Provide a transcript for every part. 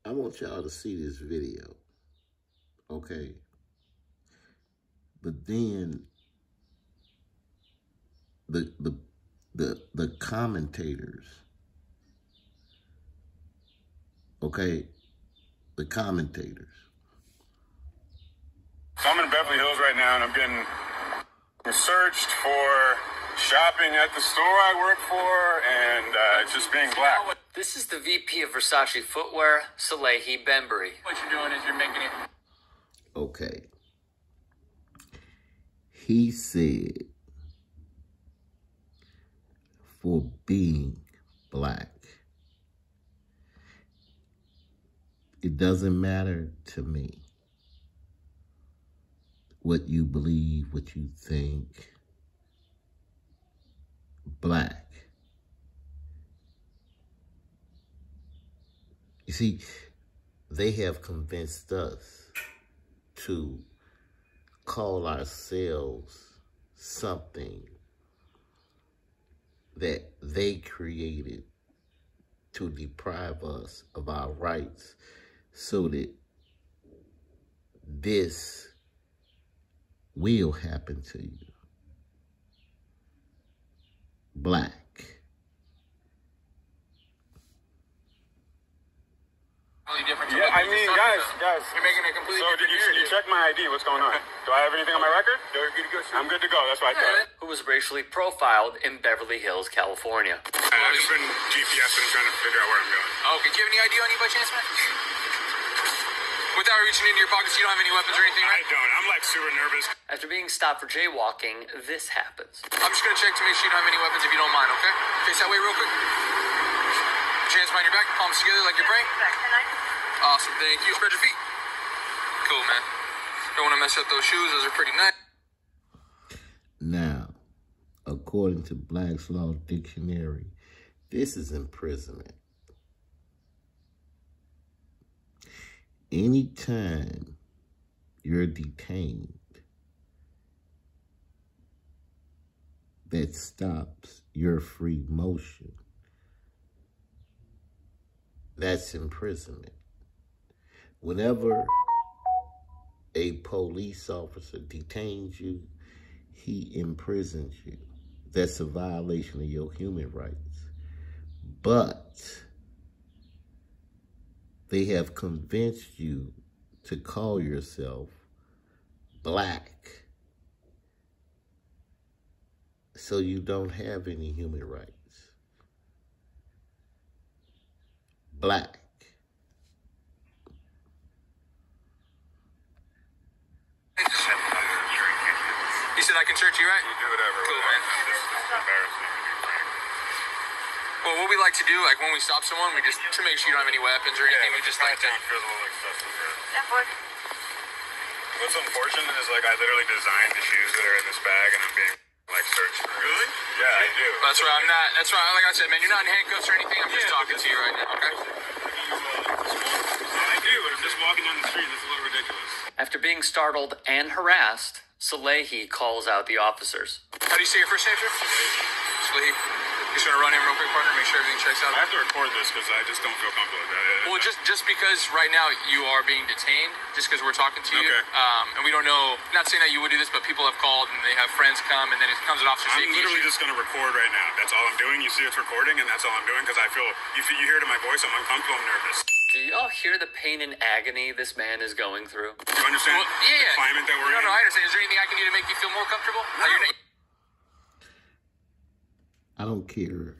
I want y'all to see this video, okay? But then the commentators, okay? The commentators. So I'm in Beverly Hills right now, and I'm getting searched for shopping at the store I work for, and just being black. This is the VP of Versace Footwear, Salehi Bembury. What you're doing is you're making it... Okay. He said, for being black, it doesn't matter to me what you believe, what you think. Black. You see, they have convinced us to call ourselves something that they created to deprive us of our rights so that this will happen to you. Black. Yeah, I mean, guys, You're making it completely different. So you check my ID. What's going on? Do I have anything on my record? You're good to go, sir. I'm good to go. That's what I thought. Who was racially profiled in Beverly Hills, California. I've just been GPSing, trying to figure out where I'm going. Okay, do you have any ID on you by chance, man? Without reaching into your pockets, you don't have any weapons or anything, right? I don't. I'm like super nervous. After being stopped for jaywalking, this happens. I'm just gonna check to make sure you don't have any weapons if you don't mind, okay? Face that way real quick. Hands behind your back, palms together like you're praying. Awesome, thank you. Spread your feet. Cool, man. Don't want to mess up those shoes. Those are pretty nice. Now, according to Black's Law Dictionary, this is imprisonment. Anytime you're detained, that stops your free motion, that's imprisonment. Whenever a police officer detains you, he imprisons you. That's a violation of your human rights. But they have convinced you to call yourself black so you don't have any human rights. Black. You said I can search you, right? You do whatever. Cool, man. This is embarrassing. Well, what we like to do, like when we stop someone, we just, to make sure you don't have any weapons or anything, we just like to... Feels a little excessive. What's unfortunate is, like, I literally designed the shoes that are in this bag, and I'm being, like, searched. Really? Yeah, I do. That's why I'm not, that's why, like I said, man, you're not in handcuffs or anything, I'm just talking to you right now, okay? I do, but I'm just walking down the street, it's a little ridiculous. After being startled and harassed, Salehi calls out the officers. How do you say your first name, sir? Salehi. Just gonna run in real quick, partner, make sure everything checks out. I have to record this because I just don't feel comfortable with that. Well, just because right now you are being detained, just because we're talking to you, Okay. And we don't know, not saying that you would do this, but people have called and they have friends come and then it comes an officer I'm safety literally issue. just going to record right now. That's all I'm doing. You see it's recording, and that's all I'm doing because I feel, you hear it in my voice, I'm uncomfortable, I'm nervous. Do y'all hear the pain and agony this man is going through? You understand the climate that we're in? No, I understand. Is there anything I can do to make you feel more comfortable? No. I don't care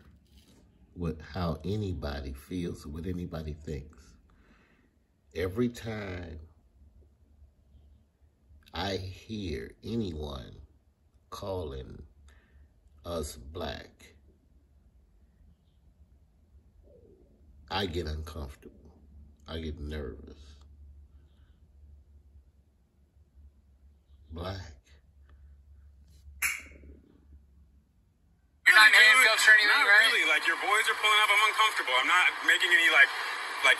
how anybody feels or what anybody thinks. Every time I hear anyone calling us black, I get uncomfortable. I get nervous. Black. You're not in handcuffs or anything, Not right? really. Like, your boys are pulling up. I'm uncomfortable. I'm not making any, like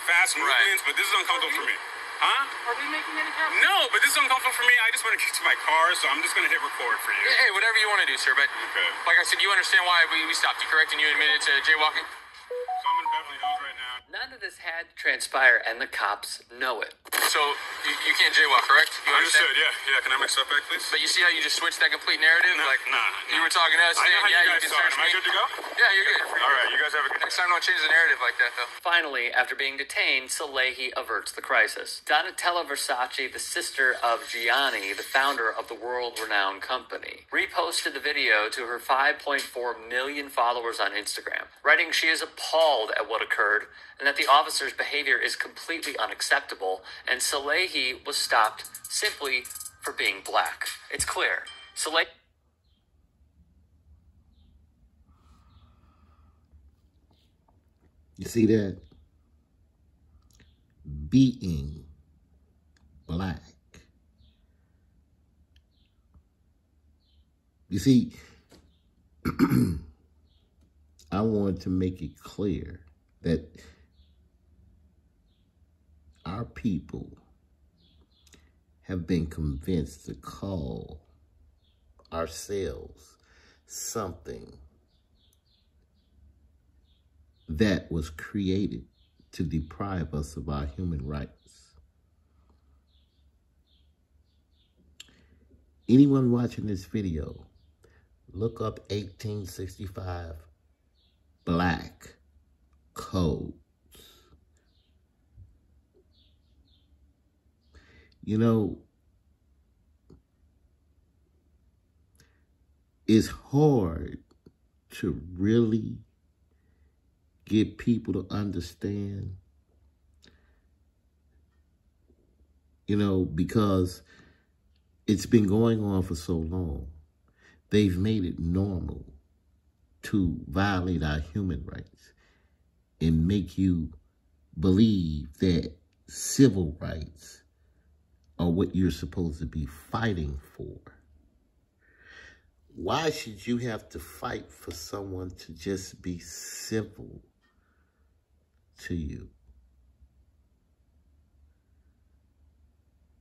fast movements, but this is uncomfortable for me. Huh? Are we making any comments? No, but this is uncomfortable for me. I just want to get to my car, so I'm just going to hit record for you. Hey, whatever you want to do, sir. But Okay. like I said, you understand why we stopped you, correct? And you admitted to jaywalking? So I'm in Beverly Hills right now. None of this had to transpire, and the cops know it. So, you can't jaywalk, correct? You Understood, yeah. Yeah, can I mix up back, please? But you see how you just switched that complete narrative? Nah. You were talking to us, I know how yeah, you guys can saw it. search Am I me. good to go? Yeah, you're good. All right, you guys have a good Next time, don't change the narrative like that, though. Finally, after being detained, Salehi averts the crisis. Donatella Versace, the sister of Gianni, the founder of the world-renowned company, reposted the video to her 5.4 million followers on Instagram, writing she is appalled at what occurred and that the officer's behavior is completely unacceptable, and Salehi was stopped simply for being black. It's clear. Salehi... You see that? Being black. You see, I want to make it clear that our people have been convinced to call ourselves something that was created to deprive us of our human rights. Anyone watching this video, look up 1865 black codes. You know, it's hard to really get people to understand, you know, because it's been going on for so long. They've made it normal to violate our human rights and make you believe that civil rights are what you're supposed to be fighting for. Why should you have to fight for someone to just be civil to you?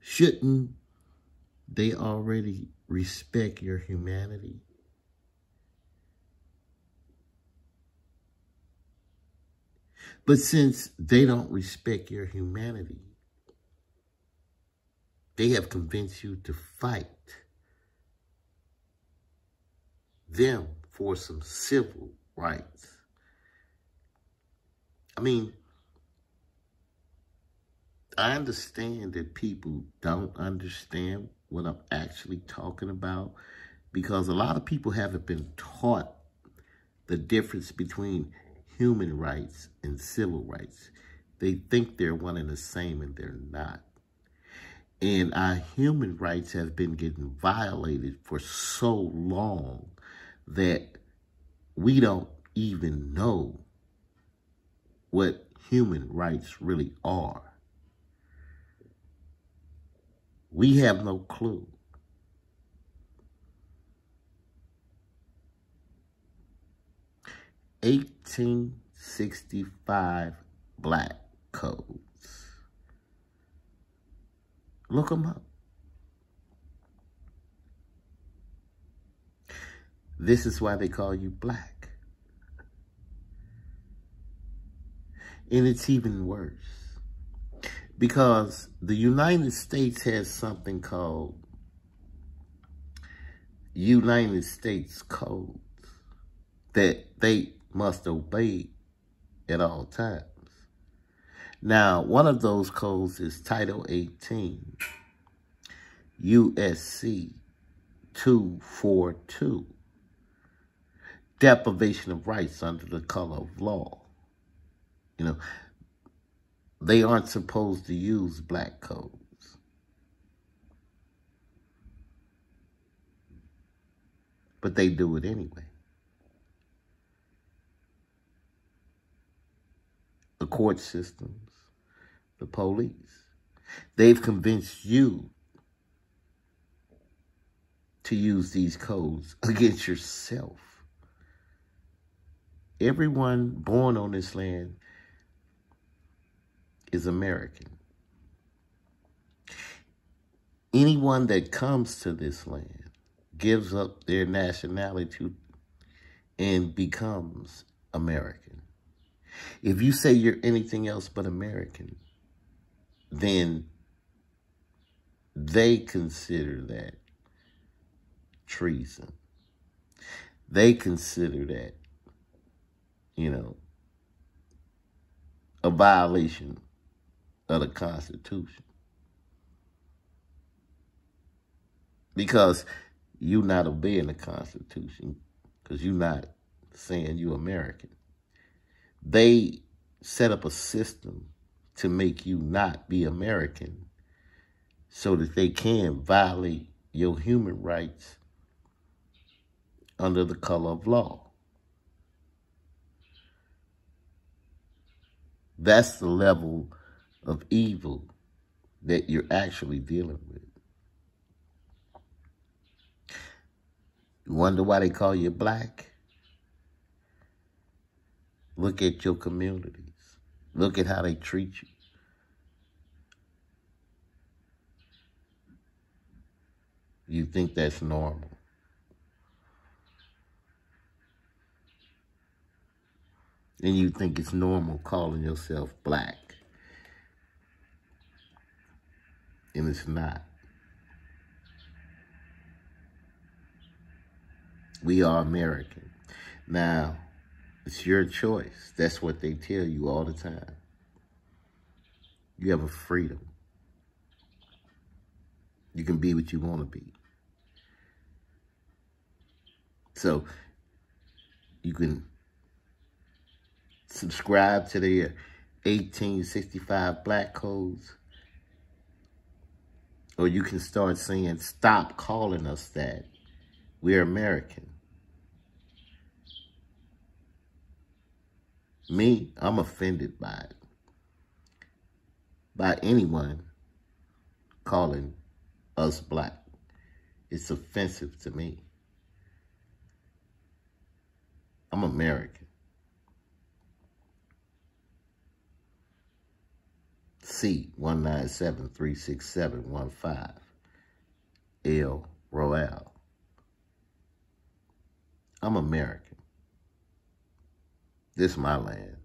Shouldn't they already respect your humanity? But since they don't respect your humanity, they have convinced you to fight them for some civil rights. I mean, I understand that people don't understand what I'm actually talking about because a lot of people haven't been taught the difference between human rights and civil rights. They think they're one and the same, and they're not. And our human rights have been getting violated for so long that we don't even know what human rights really are. We have no clue. "1865 black codes." Look them up. This is why they call you black. And it's even worse. Because the United States has something called United States codes that they must obey at all times. Now, one of those codes is Title 18, USC 242, deprivation of rights under the color of law. You know, they aren't supposed to use black codes. But they do it anyway. The court systems, the police, they've convinced you to use these codes against yourself. Everyone born on this land is American. Anyone that comes to this land gives up their nationality and becomes American. If you say you're anything else but American, then they consider that treason. They consider that, you know, a violation of the Constitution. Because you're not obeying the Constitution, because you're not saying you're American. They set up a system to make you not be American so that they can violate your human rights under the color of law. That's the level of evil that you're actually dealing with. You wonder why they call you black? Look at your communities. Look at how they treat you. You think that's normal. And you think it's normal calling yourself black. And it's not. We are American. Now, it's your choice. That's what they tell you all the time. You have a freedom. You can be what you want to be. So, you can subscribe to their 1865 black codes. Or you can start saying, stop calling us that. We're American. Me, I'm offended by it. By anyone calling us black. It's offensive to me. I'm American. C197-36715. El Royale. I'm American. This is my land.